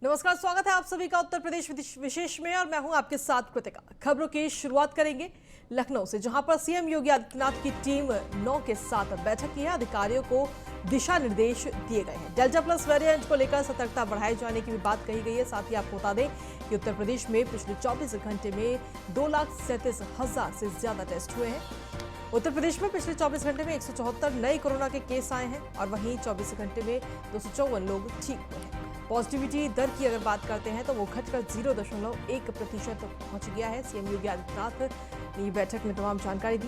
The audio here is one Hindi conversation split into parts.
नमस्कार, स्वागत है आप सभी का उत्तर प्रदेश विशेष में और मैं हूं आपके साथ कृतिका। खबरों की शुरुआत करेंगे लखनऊ से, जहां पर सीएम योगी आदित्यनाथ की टीम 9 के साथ बैठक की है। अधिकारियों को दिशा निर्देश दिए गए हैं। डेल्टा प्लस वेरिएंट को लेकर सतर्कता बढ़ाए जाने की भी बात कही गई है। साथ ही आपको बता दें कि उत्तर प्रदेश में पिछले 24 घंटे में 2,37,000 से ज्यादा टेस्ट हुए हैं। उत्तर प्रदेश में पिछले 24 घंटे में 174 नए कोरोना के केस आए हैं और वहीं 24 घंटे में 254 लोग ठीक हुए हैं। पॉजिटिविटी दर की अगर बात करते हैं तो वो घटकर 0.1% पहुंच गया है। सीएम योगी आदित्यनाथ ने बैठक में तमाम जानकारी दी।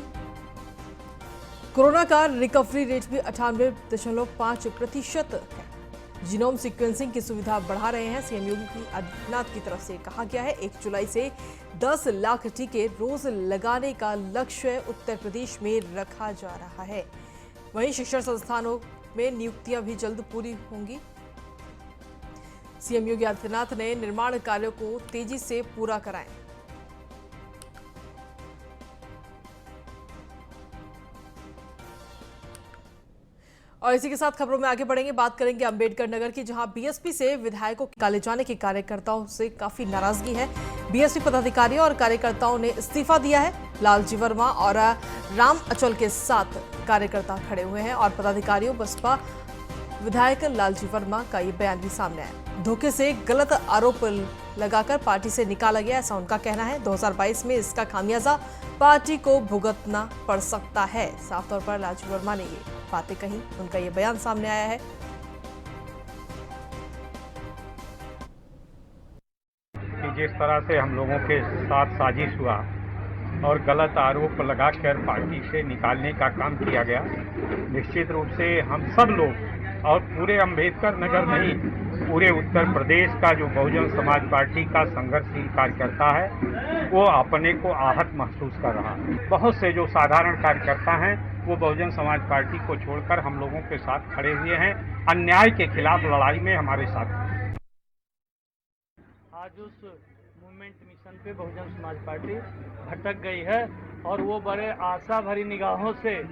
कोरोना का रिकवरी रेट भी 98.5% है। जीनोम सीक्वेंसिंग की सुविधा बढ़ा रहे हैं। सीएम योगी आदित्यनाथ की तरफ से कहा गया है 1 जुलाई से 10 लाख टीके रोज लगाने का लक्ष्य उत्तर प्रदेश में रखा जा रहा है। वहीं शिक्षण संस्थानों में नियुक्तियां भी जल्द पूरी होंगी। सीएम योगी आदित्यनाथ ने निर्माण कार्यों को तेजी से पूरा कराएं। और इसी के साथ खबरों में आगे बढ़ेंगे। बात करेंगे अंबेडकर नगर की, जहां बीएसपी से विधायकों के निकाले जाने के कार्यकर्ताओं से काफी नाराजगी है। बीएसपी पदाधिकारियों और कार्यकर्ताओं ने इस्तीफा दिया है। लालजी वर्मा और राम अचल के साथ कार्यकर्ता खड़े हुए हैं और पदाधिकारियों बसपा विधायक लालजी वर्मा का ये बयान भी सामने आया। धोखे से गलत आरोप लगाकर पार्टी से निकाला गया, ऐसा उनका कहना है। 2022 में इसका खामियाजा पार्टी को भुगतना पड़ सकता है। साफ तौर पर लालजी वर्मा ने ये बातें कही, उनका ये बयान सामने आया है। कि जिस तरह से हम लोगों के साथ साजिश हुआ और गलत आरोप लगाकर पार्टी से निकालने का काम किया गया, निश्चित रूप से हम सब लोग और पूरे अंबेडकर नगर नहीं, पूरे उत्तर प्रदेश का जो बहुजन समाज पार्टी का संघर्षशील कार्यकर्ता है वो अपने को आहत महसूस कर रहा है। बहुत से जो साधारण कार्यकर्ता हैं वो बहुजन समाज पार्टी को छोड़कर हम लोगों के साथ खड़े हुए हैं। अन्याय के खिलाफ लड़ाई में हमारे साथ। आज उस मूवमेंट मिशन पे बहुजन समाज पार्टी भटक गई है और वो बड़े आशा भरी निगाहों से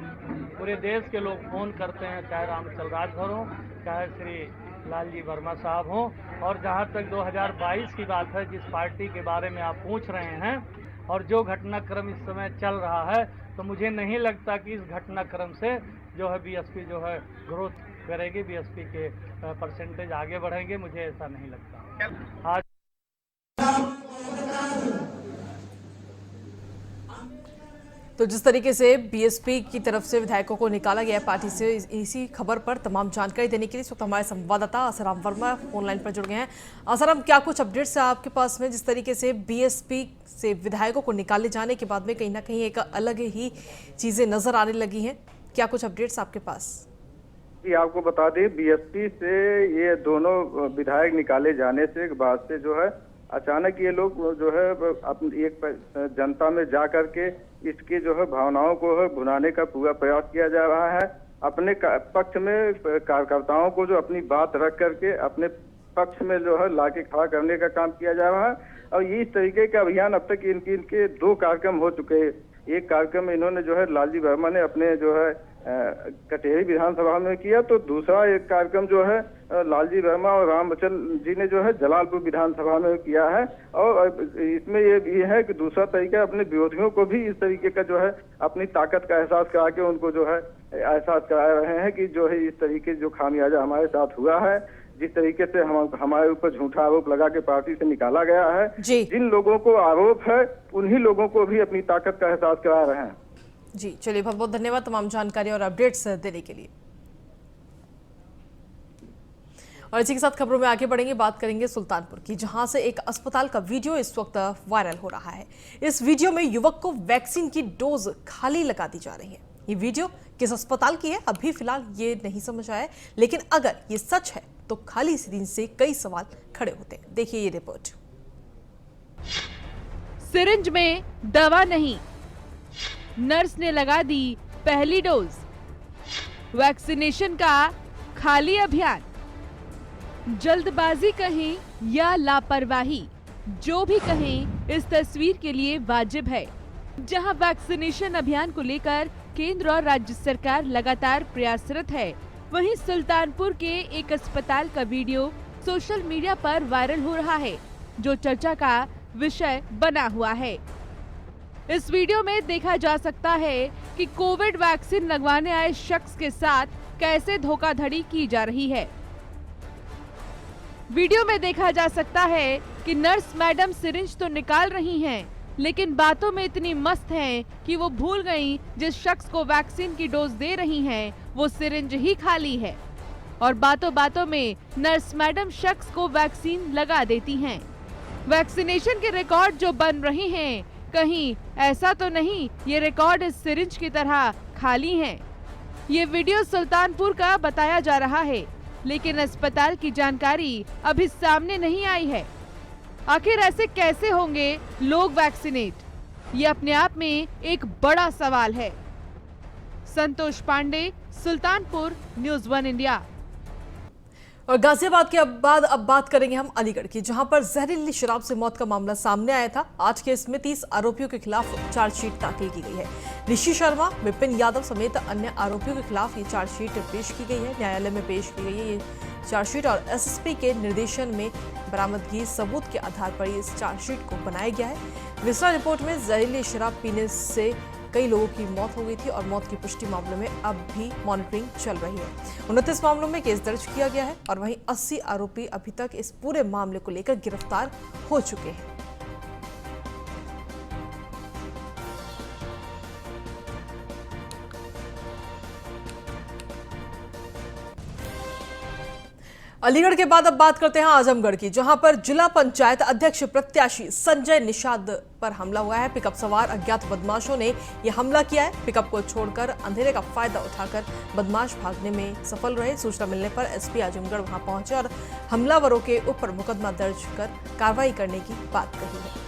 पूरे देश के लोग फोन करते हैं, चाहे रामचल राजभर हो, चाहे श्री लालजी वर्मा साहब हों। और जहां तक 2022 की बात है, जिस पार्टी के बारे में आप पूछ रहे हैं और जो घटनाक्रम इस समय चल रहा है, तो मुझे नहीं लगता कि इस घटनाक्रम से जो है बीएसपी जो है ग्रोथ करेगी, बीएसपी के परसेंटेज आगे बढ़ेंगे, मुझे ऐसा नहीं लगता। आज तो जिस तरीके से बीएसपी की तरफ से विधायकों को निकाला गया पार्टी से, इसी खबर पर तमाम जानकारी देने के लिए इस वक्त हमारे संवाददाता आसाराम वर्मा फोनलाइन पर जुड़ गए हैं। आसाराम, क्या कुछ अपडेट्स है आपके पास में? जिस तरीके से बीएसपी से विधायकों को निकाले जाने के बाद में कहीं ना कहीं एक अलग ही चीजें नजर आने लगी हैं, क्या कुछ अपडेट्स आपके पास? जी, आपको बता दें, बीएसपी से ये दोनों विधायक निकाले जाने से बाद से जो है अचानक ये लोग जो है अपनी एक जनता में जा करके इसके जो है भावनाओं को है भुनाने का पूरा प्रयास किया जा रहा है। अपने पक्ष में कार्यकर्ताओं को जो अपनी बात रख करके अपने पक्ष में जो है लाके खड़ा करने का काम किया जा रहा है। और ये इस तरीके का अभियान अब तक इनके 2 कार्यक्रम हो चुके हैं। एक कार्यक्रम इन्होंने जो है लालजी वर्मा ने अपने जो है कटेरी विधानसभा में किया, तो दूसरा एक कार्यक्रम जो है लालजी वर्मा और राम अचल जी ने जो है जलालपुर विधानसभा में किया है। और इसमें ये भी है कि दूसरा तरीका अपने विरोधियों को भी इस तरीके का जो है अपनी ताकत का एहसास करा के उनको जो है एहसास करा रहे हैं कि जो है इस तरीके जो खामियाजा हमारे साथ हुआ है, जिस तरीके से हमारे ऊपर झूठा आरोप लगा के पार्टी से निकाला गया है, जिन लोगों को आरोप है उन्हीं लोगों को भी अपनी ताकत का एहसास करा रहे हैं। जी चलिए, बहुत बहुत धन्यवाद तमाम जानकारी और अपडेट्स देने के लिए। और इसी के साथ खबरों में आगे बढ़ेंगे। बात करेंगे सुल्तानपुर की, जहां से एक अस्पताल का वीडियो इस वक्त वायरल हो रहा है। इस वीडियो में युवक को वैक्सीन की डोज खाली लगा दी जा रही है। ये वीडियो किस अस्पताल की है अभी फिलहाल ये नहीं समझ आया, लेकिन अगर ये सच है तो खाली सीरींज से कई सवाल खड़े होते हैं। देखिए ये रिपोर्ट। सिरिंज में दवा नहीं, नर्स ने लगा दी पहली डोज। वैक्सीनेशन का खाली अभियान, जल्दबाजी कहें या लापरवाही, जो भी कहें इस तस्वीर के लिए वाजिब है। जहां वैक्सीनेशन अभियान को लेकर केंद्र और राज्य सरकार लगातार प्रयासरत है, वहीं सुल्तानपुर के एक अस्पताल का वीडियो सोशल मीडिया पर वायरल हो रहा है, जो चर्चा का विषय बना हुआ है। इस वीडियो में देखा जा सकता है कि कोविड वैक्सीन लगवाने आए शख्स के साथ कैसे धोखाधड़ी की जा रही है। वीडियो में देखा जा सकता है कि नर्स मैडम सिरिंज तो निकाल रही हैं, लेकिन बातों में इतनी मस्त हैं कि वो भूल गईं जिस शख्स को वैक्सीन की डोज दे रही हैं वो सिरिंज ही खाली है, और बातों बातों में नर्स मैडम शख्स को वैक्सीन लगा देती हैं। वैक्सीनेशन के रिकॉर्ड जो बन रहे हैं, कहीं ऐसा तो नहीं ये रिकॉर्ड इस सिरिंज की तरह खाली हैं। ये वीडियो सुल्तानपुर का बताया जा रहा है, लेकिन अस्पताल की जानकारी अभी सामने नहीं आई है। आखिर ऐसे कैसे होंगे लोग वैक्सीनेट, ये अपने आप में एक बड़ा सवाल है। Santosh Pandey, Sultanpur, news 1 India. और गाजियाबाद के बाद अब बात करेंगे हम अलीगढ़ की, जहां पर जहरीली शराब से मौत का मामला सामने आया था। आज केस में 30 आरोपियों के खिलाफ चार्जशीट दाखिल की गई है। ऋषि शर्मा, विपिन यादव समेत अन्य आरोपियों के खिलाफ ये चार्जशीट पेश की गई है, न्यायालय में पेश की गई है ये चार्जशीट, और एसएसपी के निर्देशन में बरामदगी सबूत के आधार पर इस चार्जशीट को बनाया गया है। विस्तार रिपोर्ट में जहरीली शराब पीने से कई लोगों की मौत हो गई थी और मौत की पुष्टि मामले में अब भी मॉनिटरिंग चल रही है। 29 मामलों में केस दर्ज किया गया है और वहीं 80 आरोपी अभी तक इस पूरे मामले को लेकर गिरफ्तार हो चुके हैं। अलीगढ़ के बाद अब बात करते हैं आजमगढ़ की, जहां पर जिला पंचायत अध्यक्ष प्रत्याशी संजय निषाद पर हमला हुआ है। पिकअप सवार अज्ञात बदमाशों ने यह हमला किया है। पिकअप को छोड़कर अंधेरे का फायदा उठाकर बदमाश भागने में सफल रहे। सूचना मिलने पर एसपी आजमगढ़ वहां पहुंचे और हमलावरों के ऊपर मुकदमा दर्ज कर कार्रवाई करने की बात कही है।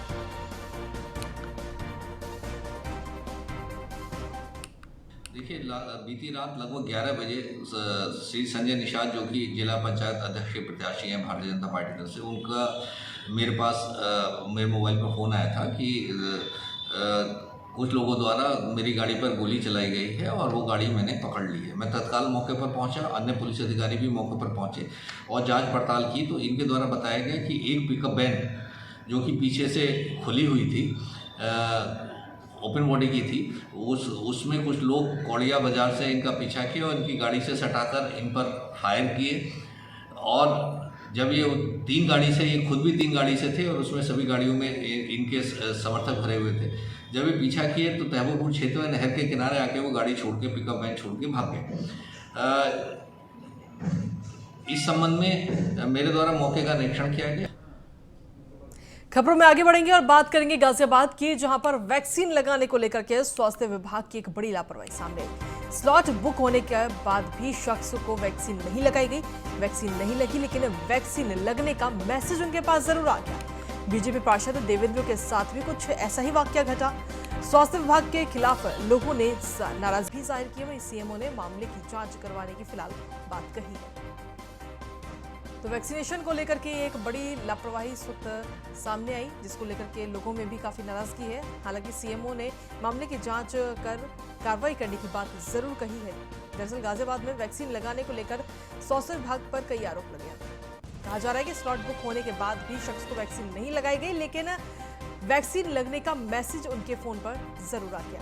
देखिए, बीती रात लगभग 11 बजे श्री संजय निषाद, जो कि जिला पंचायत अध्यक्ष के प्रत्याशी हैं भारतीय जनता पार्टी की तरफ से, उनका मेरे पास मेरे मोबाइल पर फ़ोन आया था कि कुछ लोगों द्वारा मेरी गाड़ी पर गोली चलाई गई है और वो गाड़ी मैंने पकड़ ली है। मैं तत्काल मौके पर पहुंचा, अन्य पुलिस अधिकारी भी मौके पर पहुंचे और जांच पड़ताल की तो इनके द्वारा बताया गया कि एक पिकअप वैन जो कि पीछे से खुली हुई थी, ओपन बॉडी की थी, उसमें कुछ लोग कौड़िया बाजार से इनका पीछा किया और इनकी गाड़ी से सटाकर इन पर फायर किए। और जब ये 3 गाड़ी से, ये खुद भी 3 गाड़ी से थे और उसमें सभी गाड़ियों में इनके समर्थक भरे हुए थे। जब ये पीछा किए तो तहबूबपुर क्षेत्र में नहर के किनारे आके वो गाड़ी छोड़ के, पिकअप वैन छोड़ के भाग गए। इस संबंध में मेरे द्वारा मौके का निरीक्षण किया गया। खबरों में आगे बढ़ेंगे और बात करेंगे गाजियाबाद की, जहां पर वैक्सीन लगाने को लेकर के स्वास्थ्य विभाग की एक बड़ी लापरवाही सामने आई। स्लॉट बुक होने के बाद भी शख्स को वैक्सीन नहीं लगाई गई। वैक्सीन नहीं लगी, लेकिन वैक्सीन लगने का मैसेज उनके पास जरूर आ गया। बीजेपी पार्षद देवेंद्र के साथ भी कुछ ऐसा ही वाकया घटा। स्वास्थ्य विभाग के खिलाफ लोगों ने नाराजगी जाहिर की। वहीं सीएमओ ने मामले की जांच करवाने की फिलहाल बात कही है। तो वैक्सीनेशन को लेकर के एक बड़ी लापरवाही इस वक्त सामने आई, जिसको लेकर के लोगों में भी काफी नाराजगी है। हालांकि सीएमओ ने मामले की जांच कर कार्रवाई करने की बात जरूर कही है। दरअसल गाजियाबाद में वैक्सीन लगाने को लेकर स्वास्थ्य विभाग पर कई आरोप लगे हैं। कहा जा रहा है कि स्लॉट बुक होने के बाद भी शख्स को वैक्सीन नहीं लगाई गई, लेकिन वैक्सीन लगने का मैसेज उनके फोन पर जरूर आ गया।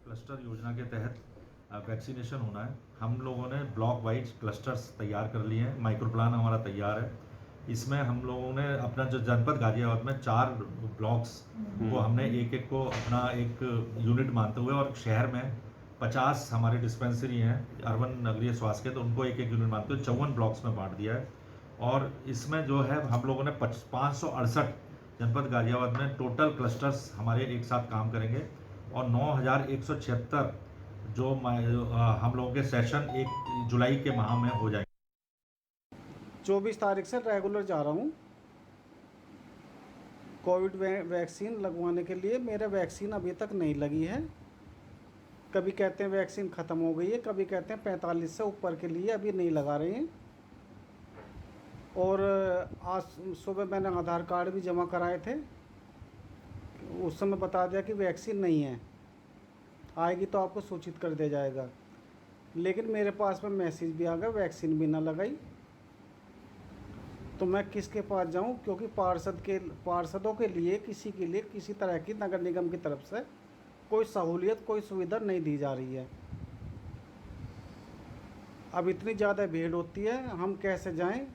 क्लस्टर योजना के तहत वैक्सीनेशन होना है। हम लोगों ने ब्लॉक वाइज क्लस्टर्स तैयार कर लिए हैं, माइक्रो प्लान हमारा तैयार है। इसमें हम लोगों ने अपना जो जनपद गाजियाबाद में 4 ब्लॉक्स को हमने एक को अपना एक यूनिट मानते हुए, और शहर में 50 हमारे डिस्पेंसरी हैं अर्बन नगरीय स्वास्थ्य के, तो उनको एक यूनिट मानते हुए 54 ब्लॉक्स में बांट दिया है। और इसमें जो है हम लोगों ने 568 जनपद गाजियाबाद में टोटल क्लस्टर्स हमारे एक साथ काम करेंगे और 9176 जो हम लोगों के सेशन 1 जुलाई के माह में हो जाएंगे। 24 तारीख से रेगुलर जा रहा हूँ कोविड वैक्सीन लगवाने के लिए। मेरा वैक्सीन अभी तक नहीं लगी है। कभी कहते हैं वैक्सीन ख़त्म हो गई है, कभी कहते हैं 45 से ऊपर के लिए अभी नहीं लगा रहे हैं। और आज सुबह मैंने आधार कार्ड भी जमा कराए थे, उस समय बता दिया कि वैक्सीन नहीं है, आएगी तो आपको सूचित कर दिया जाएगा। लेकिन मेरे पास में मैसेज भी आ गया वैक्सीन भी ना लगाई, तो मैं किसके पास जाऊं? क्योंकि पार्षदों के लिए किसी तरह की नगर निगम की तरफ से कोई सहूलियत, कोई सुविधा नहीं दी जा रही है। अब इतनी ज़्यादा भीड़ होती है, हम कैसे जाएं?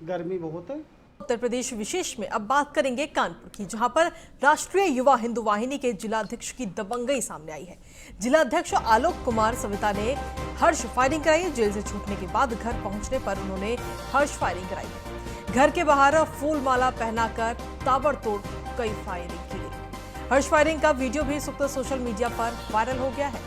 गर्मी बहुत है। उत्तर प्रदेश विशेष में अब बात करेंगे कानपुर की, जहां पर राष्ट्रीय युवा हिंदू वाहिनी के जिलाध्यक्ष की दबंगई सामने आई है। जिलाध्यक्ष आलोक कुमार सविता ने हर्ष फायरिंग कराई। जेल से छूटने के बाद घर पहुंचने पर उन्होंने हर्ष फायरिंग कराई है। घर के बाहर फूल माला पहनाकर ताबड़तोड़ कई फायरिंग की गई। हर्ष फायरिंग का वीडियो भी इस वक्त सोशल मीडिया पर वायरल हो गया है।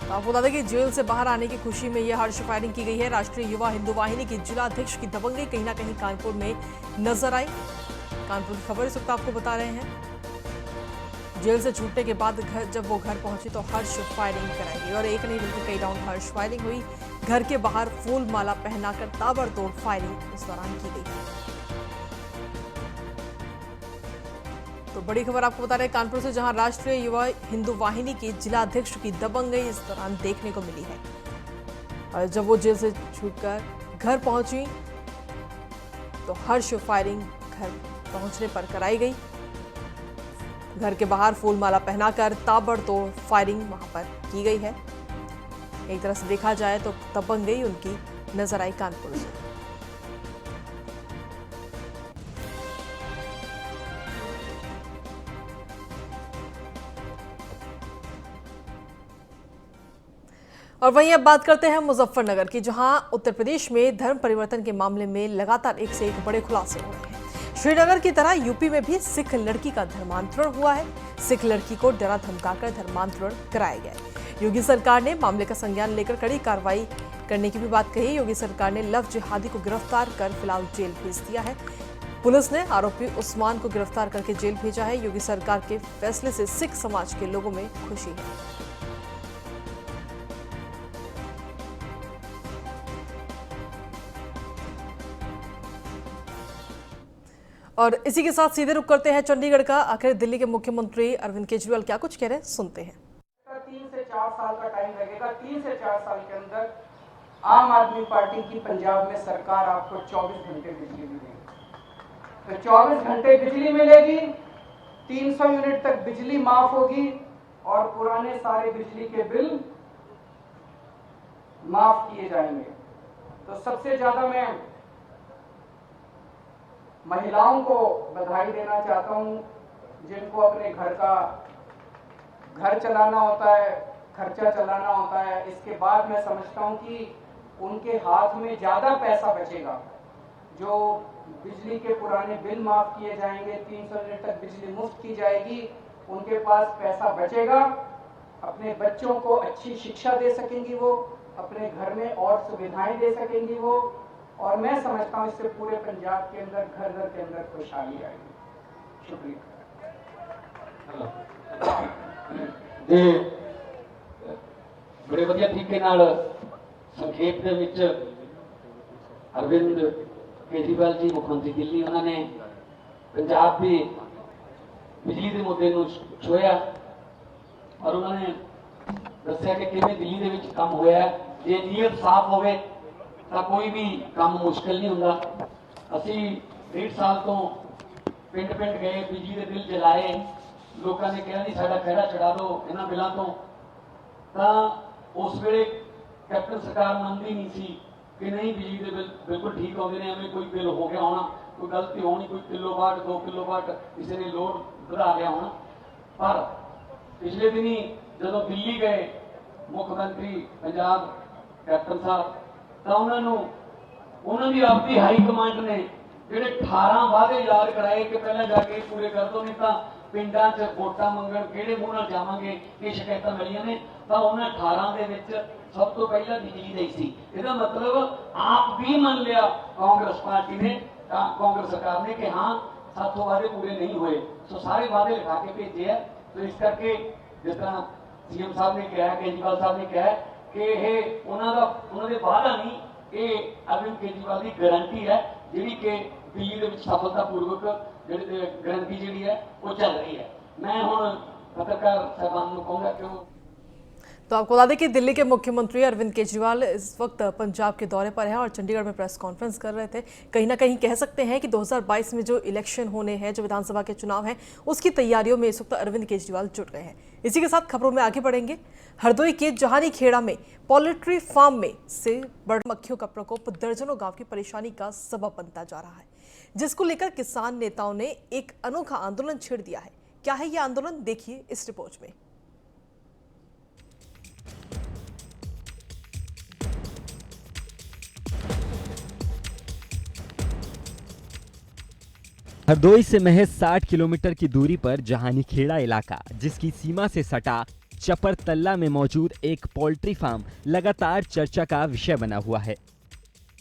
आपको बता दें कि जेल से बाहर आने की खुशी में यह हर्ष फायरिंग की गई है। राष्ट्रीय युवा हिंदू वाहिनी के जिलाध्यक्ष की दबंगई कहीं ना कहीं कानपुर में नजर आई। कानपुर की खबर इस वक्त आपको बता रहे हैं। जेल से छूटने के बाद जब वो घर पहुंची तो हर्ष फायरिंग कराई गई और एक नहीं बल्कि कई राउंड हर्ष फायरिंग हुई। घर के बाहर फूल माला पहनाकर ताबड़तोड़ फायरिंग इस दौरान की गई। तो बड़ी खबर आपको बता रहे हैं कानपुर से, जहां राष्ट्रीय युवा हिंदू वाहिनी के जिलाध्यक्ष की दबंगई इस दौरान देखने को मिली है। और जब वो जेल से छूटकर घर पहुंची तो हर्ष फायरिंग घर पहुंचने पर कराई गई। घर के बाहर फूल माला पहनाकर ताबड़तोड़ फायरिंग वहां पर की गई है। एक तरह से देखा जाए तो दबंगई उनकी नजर आई कानपुर से। और वहीं अब बात करते हैं मुजफ्फरनगर की, जहां उत्तर प्रदेश में धर्म परिवर्तन के मामले में लगातार एक से एक बड़े खुलासे हो रहे हैं। श्रीनगर की तरह यूपी में भी सिख लड़की का धर्मांतरण हुआ है। सिख लड़की को डरा धमकाकर धर्मांतरण कराया गया है। योगी सरकार ने मामले का संज्ञान लेकर कड़ी कार्रवाई करने की भी बात कही। योगी सरकार ने लव जिहादी को गिरफ्तार कर फिलहाल जेल भेज दिया है। पुलिस ने आरोपी उस्मान को गिरफ्तार करके जेल भेजा है। योगी सरकार के फैसले से सिख समाज के लोगों में खुशी है। और इसी के साथ सीधे रुक करते हैं चंडीगढ़ का। आखिर दिल्ली के मुख्यमंत्री अरविंद केजरीवाल क्या कुछ कह रहे हैं, सुनते हैं। 3 से 4 साल का टाइम लगेगा। 3 से 4 साल के अंदर आम आदमी पार्टी की पंजाब में सरकार आपको 24 घंटे बिजली मिलेगी। तो 24 घंटे बिजली मिलेगी, 300 यूनिट तक बिजली माफ होगी और पुराने सारे बिजली के बिल माफ किए जाएंगे। तो सबसे ज्यादा मैं महिलाओं को बधाई देना चाहता हूं, जिनको अपने घर चलाना होता है, खर्चा चलाना होता है। इसके बाद मैं समझता हूं कि उनके हाथ में ज्यादा पैसा बचेगा। जो बिजली के पुराने बिल माफ किए जाएंगे, 300 यूनिट तक बिजली मुफ्त की जाएगी, उनके पास पैसा बचेगा। अपने बच्चों को अच्छी शिक्षा दे सकेंगी वो, अपने घर में और सुविधाएं दे सकेंगी वो, और मैं समझता हूं इससे पूरे पंजाब के अंदर घर घर के अंदर खुशहाली आएगी। शुक्रिया जी। बड़े वधिया तरीके नाल संक्षेप दे विच अरविंद केजरीवाल जी मुख्यमंत्री दिल्ली, उन्होंने पंजाब के बिजली के मुद्दे को छुआ और उन्होंने दस्या कि किवें दिल्ली दे विच काम होया। जे नीयत साफ होवे तो कोई भी काम मुश्किल नहीं होंदा। असी 1.5 साल तो पिंड पिंड गए, बिजली के बिल जलाए, लोगों ने कहा नहीं साडा खहरा चढ़ा दो इन्होंने बिलों तो उस वेले कैप्टन सरकार मानती नहीं सी कि नहीं बिजली के बिल बिल्कुल ठीक आते हैं। एवं कोई बिल हो गया होना, कोई गलती होनी, कोई किलोवाट 2 किलोवाट किसी ने लोड बढ़ा लिया होना। पर पिछले दिन ही जो दिल्ली गए मुख्यमंत्री पंजाब कैप्टन साहब, तो उन्होंने आपकी हाई कमांड ने जोड़े 18 वादे याद कराए कि पहले जाके पूरे कर दो, नहीं तो पिंडा च वोटा मंगण किहड़े मूँह नाल जावांगे, ये शिकायत मिलियां ने। तो उन्हें 18 दे विच सब तो पहला बिजली दी सी। इसका मतलब आप भी मान लिया कांग्रेस पार्टी ने, कांग्रेस सरकार ने कि हाँ साथों वादे पूरे नहीं हुए, सो सारे वादे लिखा के भेजे है। तो इस करके जिस तरह सीएम साहब ने कहा, केजरीवाल साहब ने कहा कि ये उन्होंने वादा नहीं, ये अरविंद केजरीवाल की गारंटी है जी कि दिल्ली के सफलतापूर्वक ग्रंथि जी है वो चल रही है। मैं हुण पत्रकार साहबान को कहूँगा कि तो आपको बता दें कि दिल्ली के मुख्यमंत्री अरविंद केजरीवाल इस वक्त पंजाब के दौरे पर है और चंडीगढ़ में प्रेस कॉन्फ्रेंस कर रहे थे। कहीं ना कहीं कह सकते हैं कि 2022 में जो इलेक्शन होने हैं, जो विधानसभा के चुनाव हैं, उसकी तैयारियों में इस वक्त अरविंद केजरीवाल जुट गए हैं। इसी के साथ खबरों में आगे बढ़ेंगे। हरदोई के जहानी खेड़ा में पोल्ट्री फार्म में से बर्ड मक्खियों का प्रकोप दर्जनों गाँव की परेशानी का सबब बनता जा रहा है, जिसको लेकर किसान नेताओं ने एक अनोखा आंदोलन छेड़ दिया है। क्या है ये आंदोलन, देखिए इस रिपोर्ट में। हरदोई से महज 60 किलोमीटर की दूरी पर जहानी खेड़ा इलाका, जिसकी सीमा से सटा चपर तल्ला में मौजूद एक पोल्ट्री फार्म लगातार चर्चा का विषय बना हुआ है।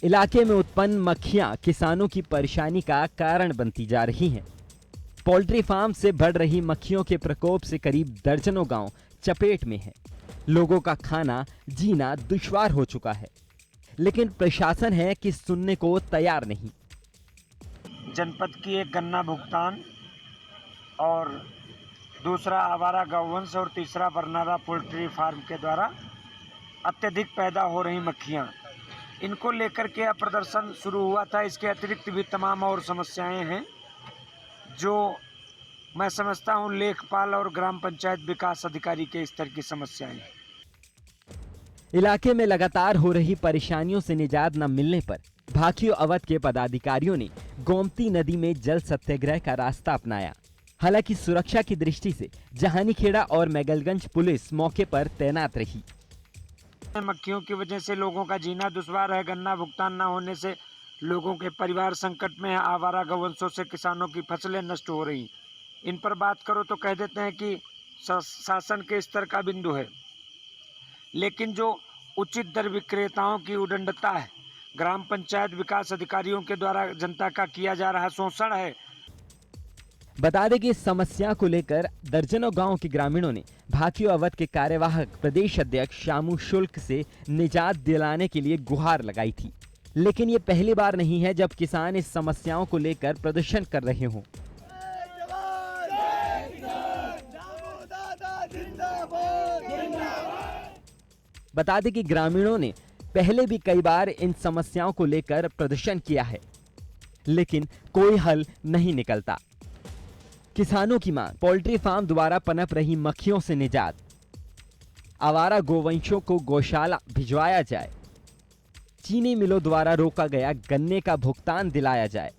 इलाके में उत्पन्न मक्खियां किसानों की परेशानी का कारण बनती जा रही हैं। पोल्ट्री फार्म से बढ़ रही मक्खियों के प्रकोप से करीब दर्जनों गांव चपेट में हैं। लोगों का खाना जीना दुश्वार हो चुका है, लेकिन प्रशासन है कि सुनने को तैयार नहीं। जनपद की एक गन्ना भुगतान और दूसरा आवारा गौवंश और तीसरा बरनाला पोल्ट्री फार्म के द्वारा अत्यधिक पैदा हो रही मक्खियां, इनको लेकर के प्रदर्शन शुरू हुआ था। इसके अतिरिक्त भी तमाम और समस्याएं हैं जो मैं समझता हूं लेखपाल और ग्राम पंचायत विकास अधिकारी के स्तर की समस्याएं हैं। इलाके में लगातार हो रही परेशानियों से निजात न मिलने पर भाकियू अवध के पदाधिकारियों ने गोमती नदी में जल सत्याग्रह का रास्ता अपनाया। हालांकि सुरक्षा की दृष्टि से जहानीखेड़ा और मैगलगंज पुलिस मौके पर तैनात रही। मक्खियों की वजह से लोगों का जीना दुश्वार है। गन्ना भुगतान न होने से लोगों के परिवार संकट में है। आवारा गौवंशों से किसानों की फसलें नष्ट हो रही। इन पर बात करो तो कह देते हैं कि शासन के स्तर का बिंदु है, लेकिन जो उचित दर विक्रेताओं की उदंडता है, ग्राम पंचायत विकास अधिकारियों के द्वारा जनता का किया जा रहा शोषण है। बता दें कि इस समस्या को लेकर दर्जनों गांव के ग्रामीणों ने भाकियू अवध के कार्यवाहक प्रदेश अध्यक्ष शामू शुल्क से निजात दिलाने के लिए गुहार लगाई थी। लेकिन ये पहली बार नहीं है जब किसान इस समस्याओं को लेकर प्रदर्शन कर रहे हों। बता दें कि ग्रामीणों ने पहले भी कई बार इन समस्याओं को लेकर प्रदर्शन किया है, लेकिन कोई हल नहीं निकलता। किसानों की मांग पोल्ट्री फार्म द्वारा पनप रही मक्खियों से निजात, आवारा गोवंशों को गौशाला भिजवाया जाए, चीनी मिलों द्वारा रोका गया गन्ने का भुगतान दिलाया जाए।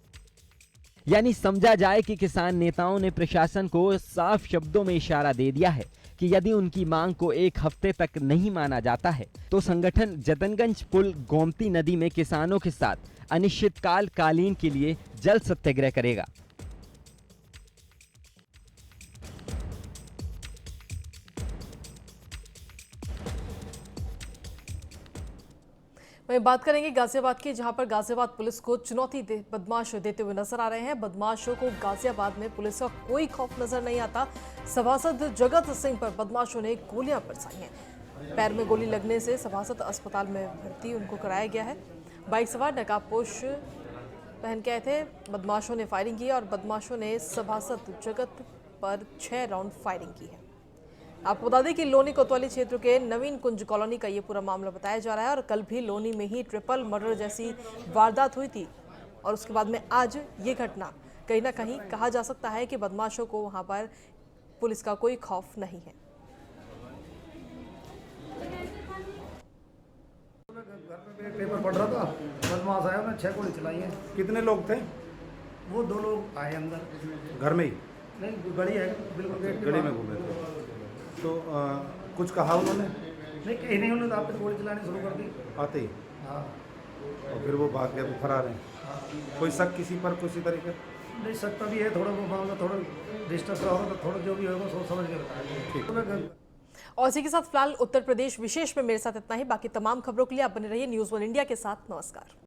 यानी समझा जाए कि किसान नेताओं ने प्रशासन को साफ शब्दों में इशारा दे दिया है कि यदि उनकी मांग को एक हफ्ते तक नहीं माना जाता है तो संगठन जतनगंज पुल गोमती नदी में किसानों के साथ अनिश्चितकालीन के लिए जल सत्याग्रह करेगा। वहीं बात करेंगे गाजियाबाद की, जहां पर गाजियाबाद पुलिस को चुनौती बदमाश देते हुए नजर आ रहे हैं। बदमाशों को गाजियाबाद में पुलिस का कोई खौफ नजर नहीं आता। सभासद जगत सिंह पर बदमाशों ने गोलियां बरसाई हैं। पैर में गोली लगने से सभासद अस्पताल में भर्ती उनको कराया गया है। बाइक सवार नकाबपोश पहन के आए थे। बदमाशों ने फायरिंग की और बदमाशों ने सभासद जगत पर 6 राउंड फायरिंग की है। आपको बता दें कि लोनी कोतवाली क्षेत्र के नवीन कुंज कॉलोनी का ये पूरा मामला बताया जा रहा है और कल भी लोनी में ही ट्रिपल मर्डर जैसी वारदात हुई थी और उसके बाद में आज ये घटना, कहीं ना कहीं कहा जा सकता है कि बदमाशों को वहां पर पुलिस का कोई खौफ नहीं है। पेपर पढ़ रहा था, बदमाश आया, उन्होंने 6 गोली चलाई है। कितने लोग थे? वो 2 लोग आए अंदर। घर में ही? नहीं, गली है, बिल्कुल गली में घूमे थे। तो कुछ कहा उन्होंने? नहीं, कहीं नहीं, उन्होंने आप पे गोली चलानी शुरू कर दी आते ही। हाँ, और फिर वो भाग गया, वो फरार हैं। कोई शक किसी पर किसी तरीके? नहीं, सकता भी है थोड़ा, वो मामला थोड़ा डिस्टर्ब होगा तो थोड़ा जो भी होगा सोच समझ के बताएंगे। और इसी के साथ फिलहाल उत्तर प्रदेश विशेष में मेरे साथ इतना ही। बाकी तमाम खबरों के लिए आप बने रहिए न्यूज़ 1 इंडिया के साथ। नमस्कार।